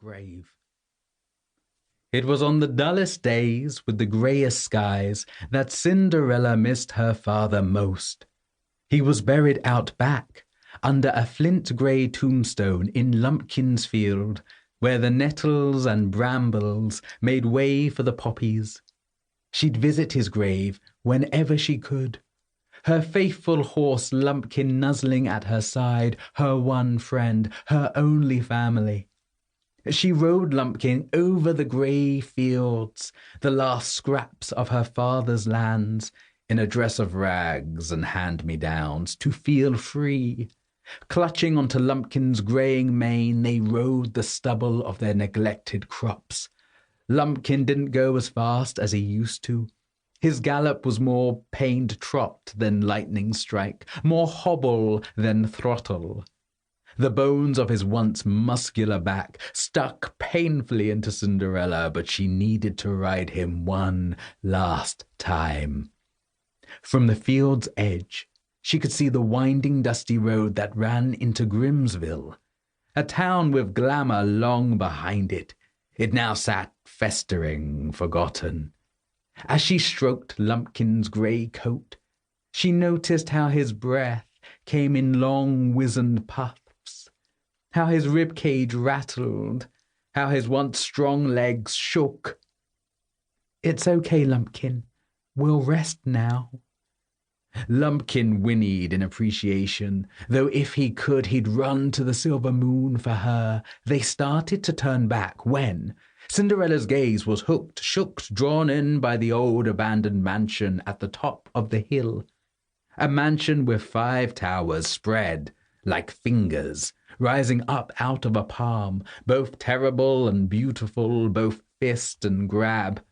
grave. It was on the dullest days, with the greyest skies, that Cinderella missed her father most. He was buried out back, under a flint-grey tombstone in Lumpkin's field, where the nettles and brambles made way for the poppies. She'd visit his grave whenever she could, her faithful horse Lumpkin nuzzling at her side, her one friend, her only family. She rode Lumpkin over the grey fields, the last scraps of her father's lands, in a dress of rags and hand-me-downs, to feel free. Clutching onto Lumpkin's greying mane, they rode the stubble of their neglected crops. Lumpkin didn't go as fast as he used to. His gallop was more pained trot than lightning strike, more hobble than throttle. The bones of his once muscular back stuck painfully into Cinderella, but she needed to ride him one last time. From the field's edge, she could see the winding dusty road that ran into Grimsville, a town with glamour long behind it. It now sat festering, forgotten. As she stroked Lumpkin's grey coat, she noticed how his breath came in long wizened puffs, how his rib-cage rattled, how his once strong legs shook. "It's okay, Lumpkin. We'll rest now." Lumpkin whinnied in appreciation, though if he could, he'd run to the silver moon for her. They started to turn back when Cinderella's gaze was hooked, shooked, drawn in by the old abandoned mansion at the top of the hill. A mansion with 5 towers spread like fingers, rising up out of a palm, both terrible and beautiful, both fist and grab.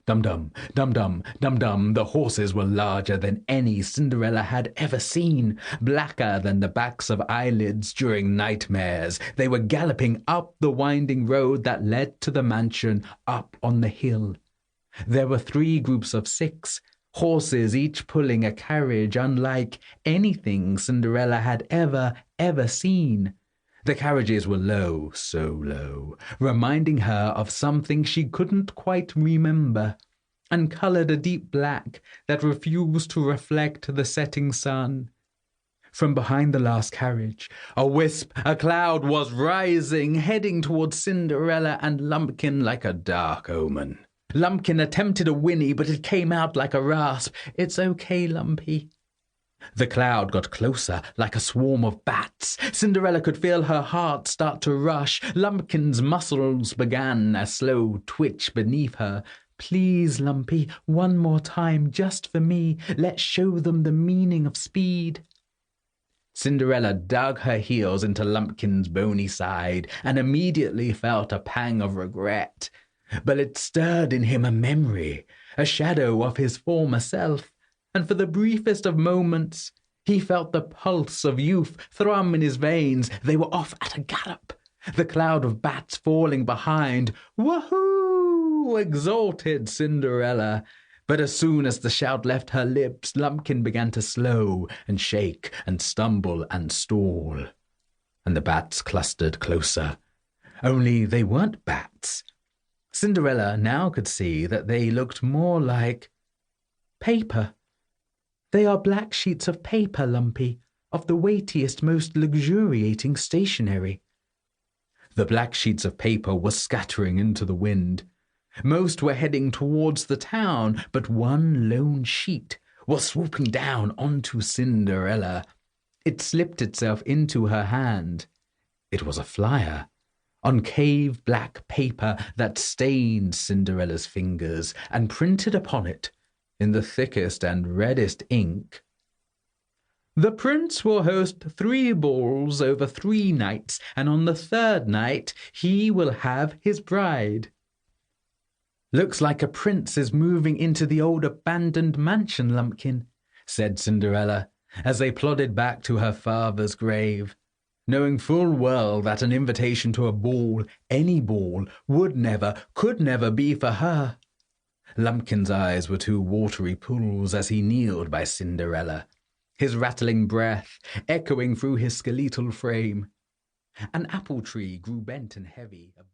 Dum-dum, dum-dum, dum-dum, the horses were larger than any Cinderella had ever seen, blacker than the backs of eyelids during nightmares. They were galloping up the winding road that led to the mansion up on the hill. There were 3 groups of 6, horses each pulling a carriage unlike anything Cinderella had ever seen. The carriages were low, so low, reminding her of something she couldn't quite remember, and coloured a deep black that refused to reflect the setting sun. From behind the last carriage, a wisp, a cloud was rising, heading towards Cinderella and Lumpkin like a dark omen. Lumpkin attempted a whinny, but it came out like a rasp. "It's okay, Lumpy." The cloud got closer, like a swarm of bats. Cinderella could feel her heart start to rush. Lumpkin's muscles began a slow twitch beneath her. "Please, Lumpy, one more time, just for me. Let's show them the meaning of speed." Cinderella dug her heels into Lumpkin's bony side and immediately felt a pang of regret. But it stirred in him a memory, a shadow of his former self. And for the briefest of moments, he felt the pulse of youth thrum in his veins. They were off at a gallop, the cloud of bats falling behind. "Woohoo!" exulted Cinderella. But as soon as the shout left her lips, Lumpkin began to slow and shake and stumble and stall. And the bats clustered closer. Only they weren't bats. Cinderella now could see that they looked more like paper. "They are black sheets of paper, Lumpy, of the weightiest, most luxuriating stationery." The black sheets of paper were scattering into the wind. Most were heading towards the town, but one lone sheet was swooping down onto Cinderella. It slipped itself into her hand. It was a flyer, concave black paper that stained Cinderella's fingers, and printed upon it, in the thickest and reddest ink, "The prince will host 3 balls over 3 nights, and on the 3rd night he will have his bride." "Looks like a prince is moving into the old abandoned mansion, Lumpkin," said Cinderella, as they plodded back to her father's grave, knowing full well that an invitation to a ball, any ball, could never be for her. Lumpkin's eyes were 2 watery pools as he kneeled by Cinderella, his rattling breath echoing through his skeletal frame. An apple tree grew bent and heavy above.